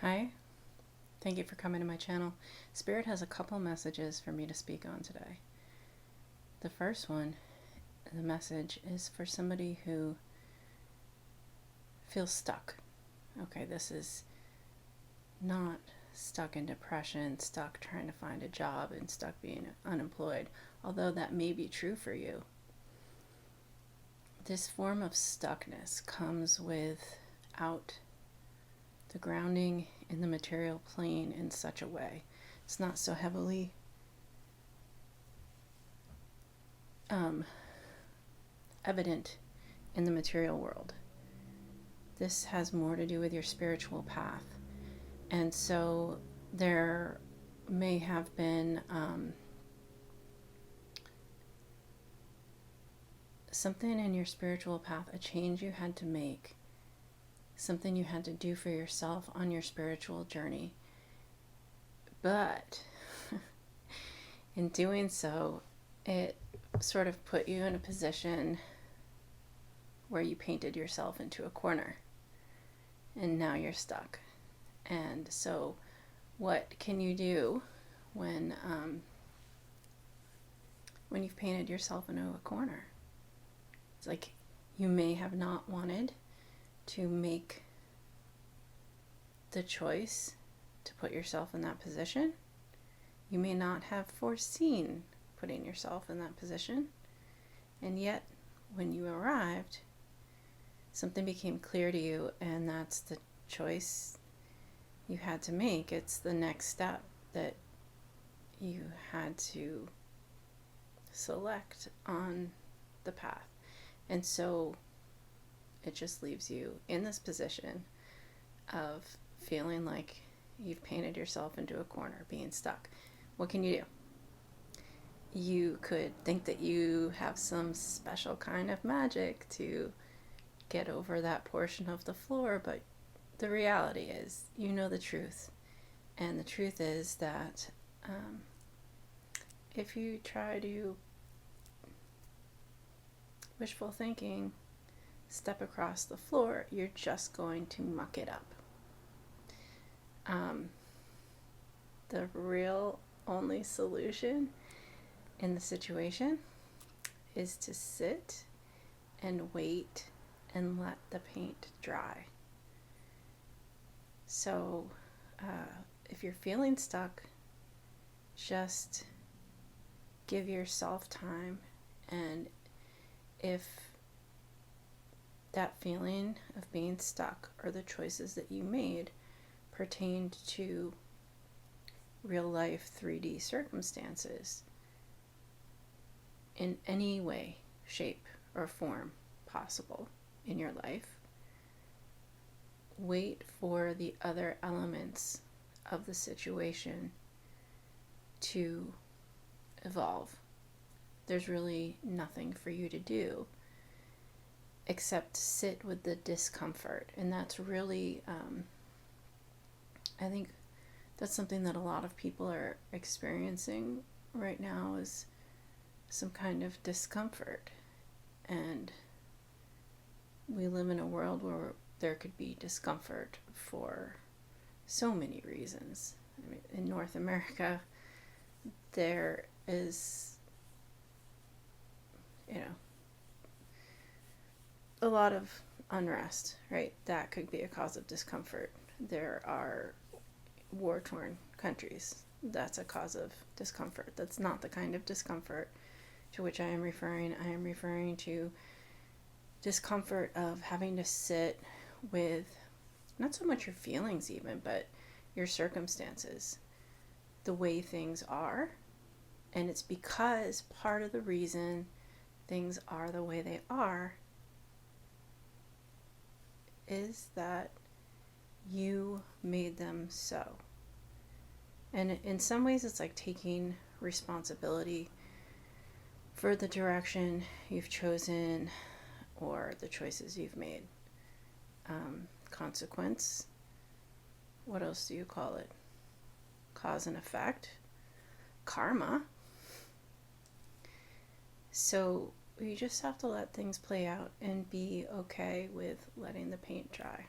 Hi, thank you for coming to my channel. Spirit has a couple messages for me to speak on today. The first one, the message is for somebody who feels stuck. Okay, this is not stuck in depression, stuck trying to find a job, and stuck being unemployed, although that may be true for you. This form of stuckness comes without the grounding in the material plane in such a way. It's not so heavily evident in the material world. This has more to do with your spiritual path. And so there may have been something in your spiritual path, a change you had to make, something you had to do for yourself on your spiritual journey. But in doing so, it sort of put you in a position where you painted yourself into a corner, and now you're stuck. And so what can you do when you've painted yourself into a corner? It's like you may have not wanted to make the choice to put yourself in that position. You may not have foreseen putting yourself in that position. And yet, when you arrived, something became clear to you, and that's the choice you had to make. It's the next step that you had to select on the path. And so it just leaves you in this position of feeling like you've painted yourself into a corner, being stuck. What can you do? You could think that you have some special kind of magic to get over that portion of the floor, but the reality is, you know the truth. And the truth is that if you try to wishful thinking step across the floor, you're just going to muck it up. The real only solution in the situation is to sit and wait and let the paint dry. So if you're feeling stuck, just give yourself time, and if that feeling of being stuck or the choices that you made pertained to real life 3D circumstances in any way, shape, or form possible in your life, wait for the other elements of the situation to evolve. There's really nothing for you to do except sit with the discomfort. And that's really, I think that's something that a lot of people are experiencing right now, is some kind of discomfort. And we live in a world where there could be discomfort for so many reasons. I mean, in North America, there is, a lot of unrest, right? That could be a cause of discomfort. There are war-torn countries. That's a cause of discomfort. That's not the kind of discomfort to which I am referring. I am referring to discomfort of having to sit with not so much your feelings even, but your circumstances, the way things are. And it's because part of the reason things are the way they are is that you made them so. And in some ways, it's like taking responsibility for the direction you've chosen or the choices you've made. Consequence. What else do you call it? Cause and effect. Karma. So you just have to let things play out and be okay with letting the paint dry.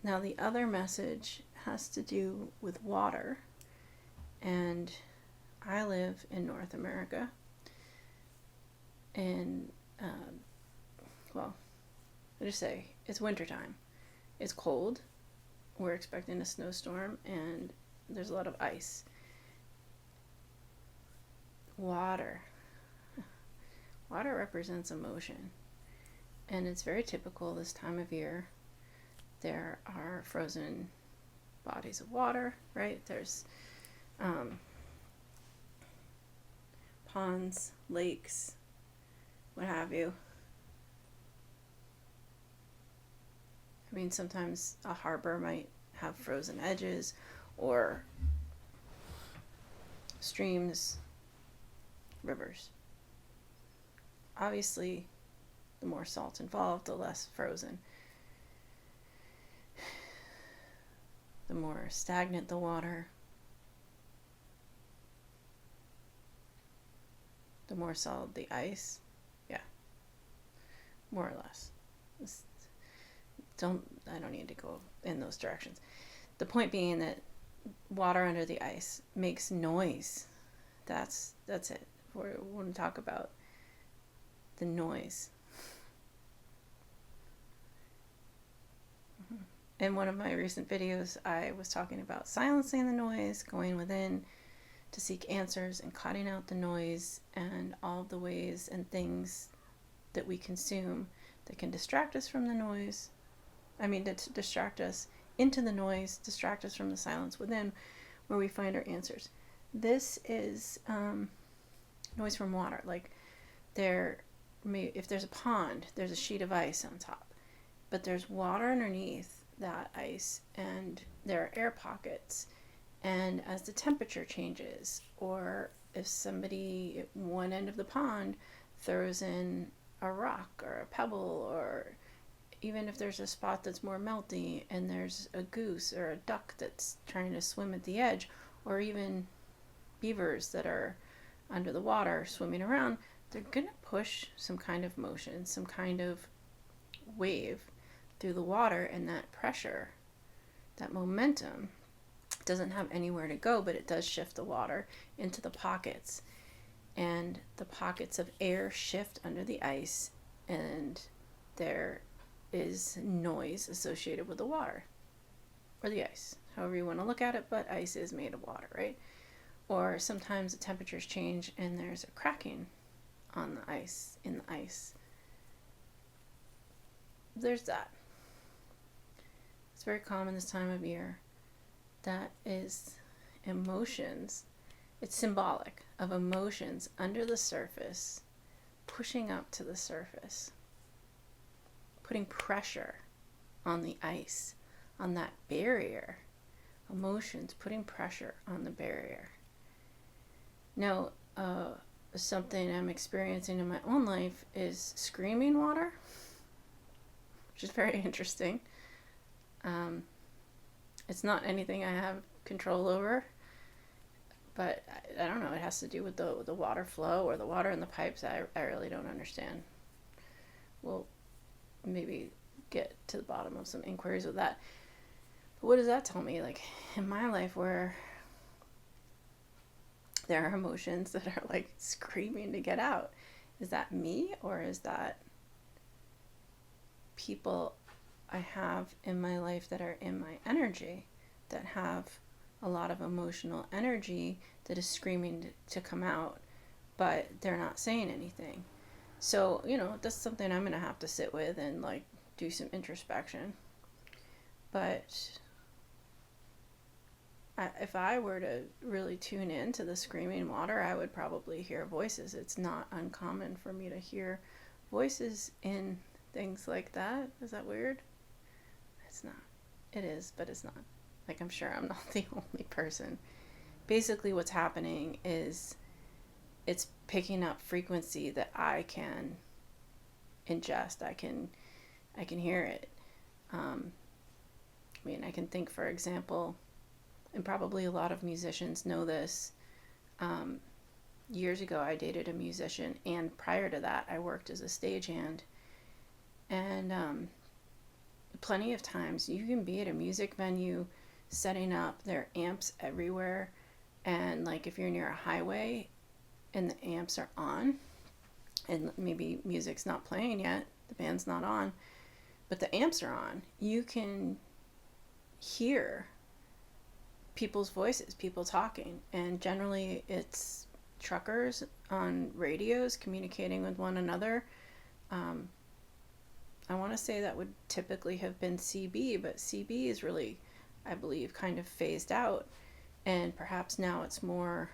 Now the other message has to do with water, and I live in North America, and well, I just say it's wintertime. It's cold. We're expecting a snowstorm, and there's a lot of ice. Water represents emotion, and it's very typical this time of year. There are frozen bodies of water, right? There's ponds, lakes, what have you. I mean, sometimes a harbor might have frozen edges, or streams, rivers. Obviously, the more salt involved, the less frozen. The more stagnant the water, the more solid the ice. Yeah, more or less. I don't need to go in those directions. The point being that water under the ice makes noise. That's it. We want to talk about the noise. In one of my recent videos, I was talking about silencing the noise, going within to seek answers, and cutting out the noise and all of the ways and things that we consume that can distract us from the noise. To distract us into the noise, distract us from the silence within, where we find our answers. This is noise from water. Like if there's a pond, there's a sheet of ice on top, but there's water underneath that ice, and there are air pockets. And as the temperature changes, or if somebody at one end of the pond throws in a rock or a pebble, or even if there's a spot that's more melty and there's a goose or a duck that's trying to swim at the edge, or even beavers that are under the water swimming around, they're going to push some kind of motion, some kind of wave through the water, and that pressure, that momentum, doesn't have anywhere to go, but it does shift the water into the pockets, and the pockets of air shift under the ice, and there is noise associated with the water or the ice, however you want to look at it, but ice is made of water, right? Or sometimes the temperatures change and there's a cracking on the ice, in the ice. There's that. It's very common this time of year. That is emotions. It's symbolic of emotions under the surface, pushing up to the surface, putting pressure on the ice, on that barrier. Emotions putting pressure on the barrier. Now, something I'm experiencing in my own life is screaming water, which is very interesting. It's not anything I have control over, but I don't know, it has to do with the water flow or the water in the pipes. I really don't understand. We'll maybe get to the bottom of some inquiries with that. But what does that tell me? Like, in my life, where there are emotions that are like screaming to get out, is that me, or is that people I have in my life that are in my energy, that have a lot of emotional energy that is screaming to come out, but they're not saying anything? So, that's something I'm going to have to sit with and like do some introspection. But if I were to really tune in to the screaming water, I would probably hear voices. It's not uncommon for me to hear voices in things like that. Is that weird? It's not. It is, but it's not. Like, I'm sure I'm not the only person. Basically, what's happening is it's picking up frequency that I can ingest. I can hear it. I can think, for example, and probably a lot of musicians know this. Years ago, I dated a musician, and prior to that, I worked as a stagehand. And plenty of times you can be at a music venue setting up, there are amps everywhere, and like if you're near a highway and the amps are on and maybe music's not playing yet, the band's not on, but the amps are on, you can hear people's voices, people talking, and generally it's truckers on radios communicating with one another. I want to say that would typically have been CB, but CB is really, I believe, kind of phased out, and perhaps now it's more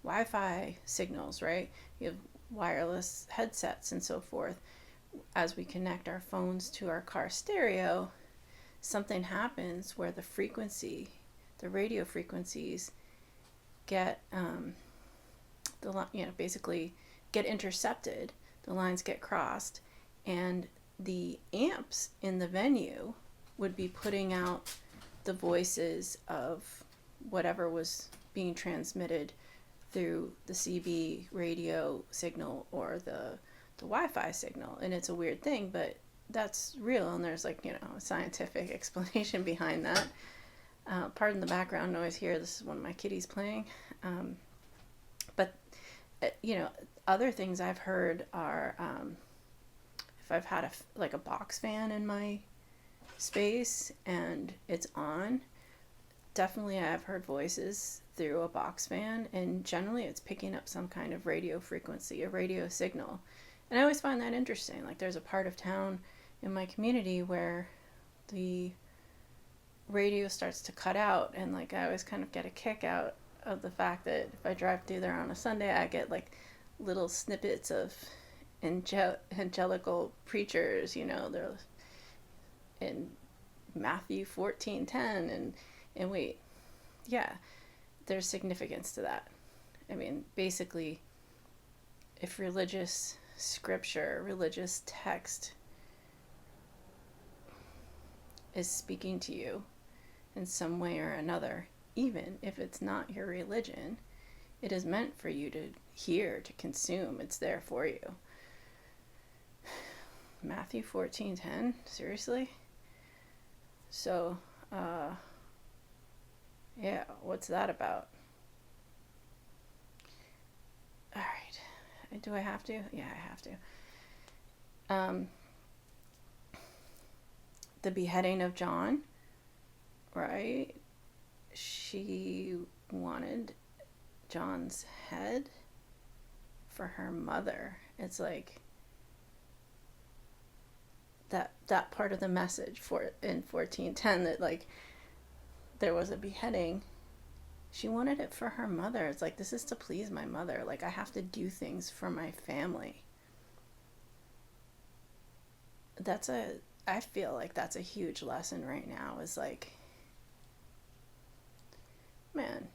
Wi-Fi signals, right? You have wireless headsets and so forth. As we connect our phones to our car stereo, something happens where the frequency, the radio frequencies, get basically get intercepted. The lines get crossed, and the amps in the venue would be putting out the voices of whatever was being transmitted through the CB radio signal or the Wi-Fi signal. And it's a weird thing, but that's real, and there's like, a scientific explanation behind that. Pardon the background noise here. This is one of my kitties playing. But other things I've heard are if I've had a box fan in my space and it's on, definitely I've heard voices through a box fan, and generally it's picking up some kind of radio frequency, a radio signal. And I always find that interesting. Like, there's a part of town in my community where the radio starts to cut out, and like I always kind of get a kick out of the fact that if I drive through there on a Sunday, I get like little snippets of angelical preachers, they're in Matthew 14:10, and wait, yeah, there's significance to that. I mean, basically, if religious scripture, religious text is speaking to you in some way or another, even if it's not your religion, it is meant for you to hear, to consume. It's there for you. Matthew 14:10, seriously? So, yeah, what's that about? All right. Do I have to? Yeah, I have to. The beheading of John, right? She wanted John's head for her mother. It's like that part of the message in 14:10, that like there was a beheading. She wanted it for her mother. It's like, this is to please my mother. Like, I have to do things for my family. I feel like that's a huge lesson right now, is like, man,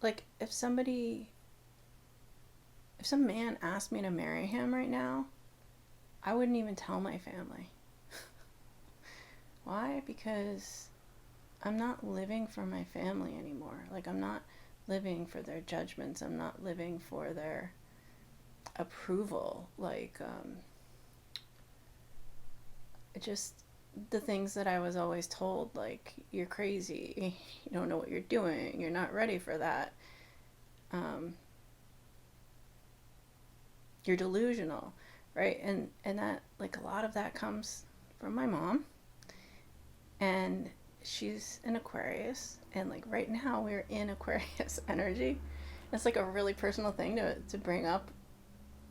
like if some man asked me to marry him right now, I wouldn't even tell my family. Why? Because I'm not living for my family anymore. Like, I'm not living for their judgments. I'm not living for their approval. Like, just the things that I was always told, like, you're crazy, you don't know what you're doing, you're not ready for that, you're delusional, right? And that, like, a lot of that comes from my mom, and she's an Aquarius, and like right now we're in Aquarius energy. It's like a really personal thing to bring up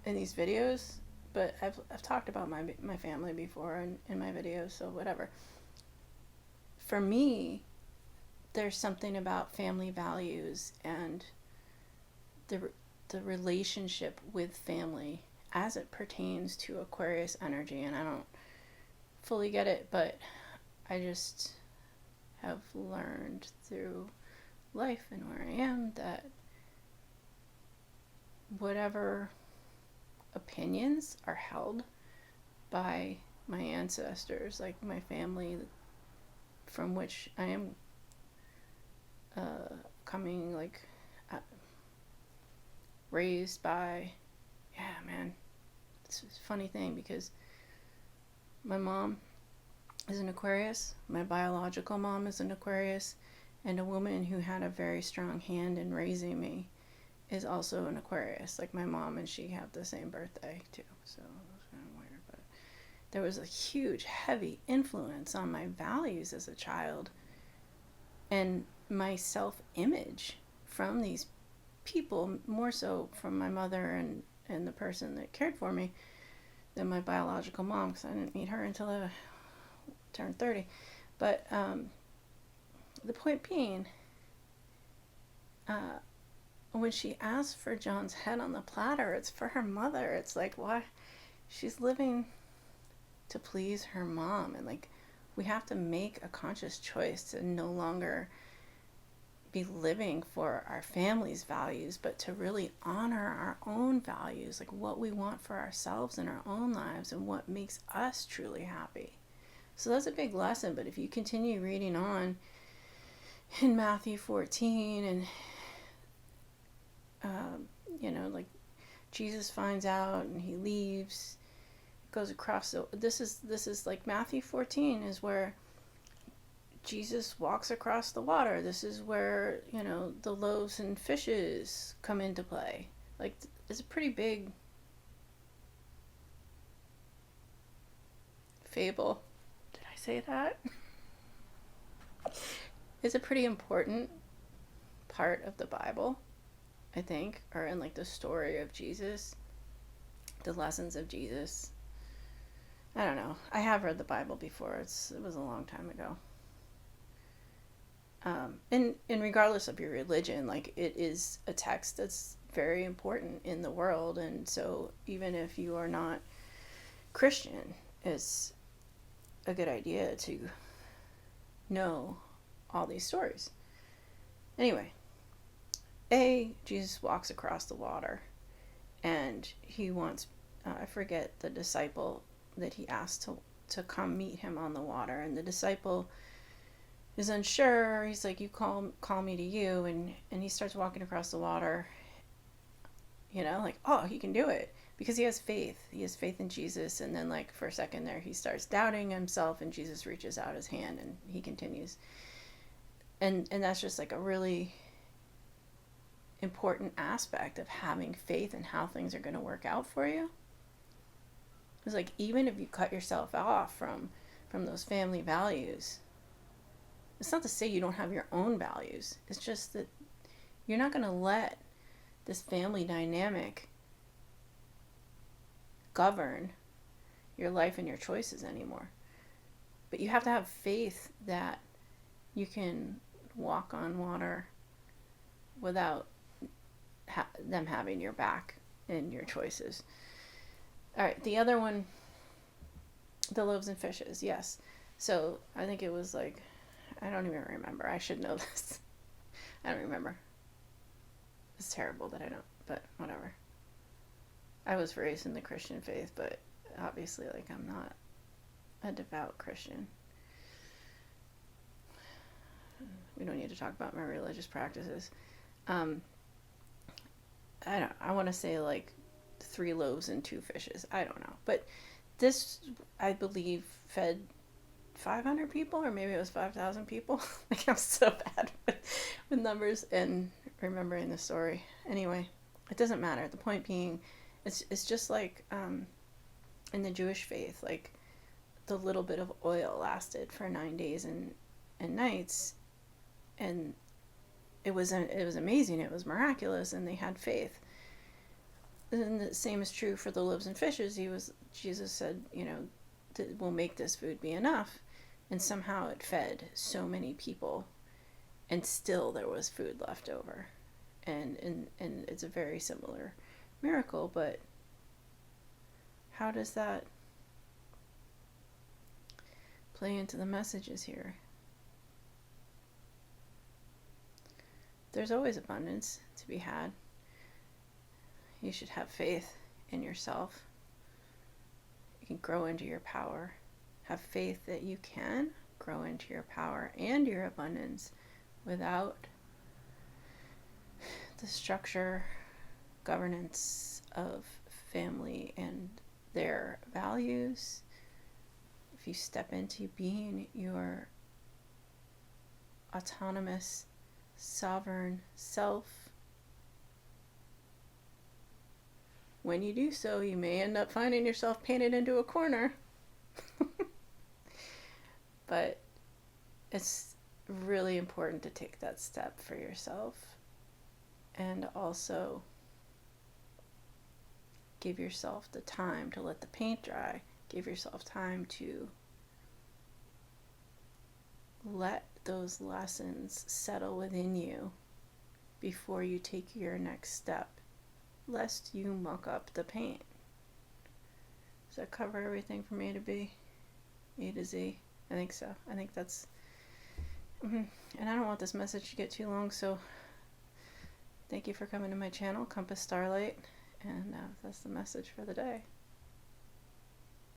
in these videos, but I've talked about my family before in my videos, so whatever. For me, there's something about family values and the relationship with family as it pertains to Aquarius energy, and I don't fully get it, but I just have learned through life and where I am that whatever opinions are held by my ancestors, like my family from which I am coming, like raised by, yeah, man, it's a funny thing because my mom is an Aquarius, my biological mom is an Aquarius, and a woman who had a very strong hand in raising me is also an Aquarius. Like my mom and she have the same birthday too, so it was kind of weird. But there was a huge, heavy influence on my values as a child and my self-image from these people, more so from my mother and the person that cared for me than my biological mom, because I didn't meet her until I turned 30. But the point being, when she asked for John's head on the platter, it's for her mother. It's like, why? She's living to please her mom. And like, we have to make a conscious choice to no longer be living for our family's values, but to really honor our own values, like what we want for ourselves in our own lives and what makes us truly happy. So that's a big lesson. But if you continue reading on in Matthew 14 and like Jesus finds out and he leaves, goes across this is like Matthew 14 is where Jesus walks across the water. This is where the loaves and fishes come into play. Like, it's a pretty big fable. Did I say that? It's a pretty important part of the Bible, I think, or in like the story of Jesus, the lessons of Jesus. I don't know. I have read the Bible before. It was a long time ago. And regardless of your religion, like, it is a text that's very important in the world. And so even if you are not Christian, it's a good idea to know all these stories. Anyway, Jesus walks across the water and he wants, I forget the disciple that he asked to come meet him on the water. And the disciple is unsure. He's like, you call me to you. And he starts walking across the water, like, oh, he can do it because he has faith. He has faith in Jesus. And then like for a second there, he starts doubting himself and Jesus reaches out his hand and he continues. And that's just like a really important aspect of having faith in how things are going to work out for you. It's like, even if you cut yourself off from those family values, it's not to say you don't have your own values. It's just that you're not going to let this family dynamic govern your life and your choices anymore. But you have to have faith that you can walk on water without them having your back in your choices. All right, the other one, the loaves and fishes, yes. So I think it was like, I don't even remember. I should know this. I don't remember. It's terrible that I don't, but whatever. I was raised in the Christian faith, but obviously, like, I'm not a devout Christian. We don't need to talk about my religious practices. I want to say like 3 loaves and 2 fishes. I don't know. But this, I believe, fed 500 people, or maybe it was 5,000 people. Like, I'm so bad with numbers and remembering the story. Anyway, it doesn't matter. The point being, it's just like in the Jewish faith, like the little bit of oil lasted for 9 days and nights, and it was amazing. It was miraculous, and they had faith. And the same is true for the loaves and fishes. Jesus said, we'll make this food be enough. And somehow it fed so many people, and still there was food left over. And it's a very similar miracle, but how does that play into the messages here? There's always abundance to be had. You should have faith in yourself. You can grow into your power. Have faith that you can grow into your power and your abundance without the structure, governance of family and their values, if you step into being your autonomous, sovereign self, when you do so, you may end up finding yourself painted into a corner. But it's really important to take that step for yourself, and also give yourself the time to let the paint dry. Give yourself time to let those lessons settle within you before you take your next step, lest you muck up the paint. Does that cover everything from A to B? A to Z? I think so. I think that's... And I don't want this message to get too long, so thank you for coming to my channel, Compass Starlight, and that's the message for the day.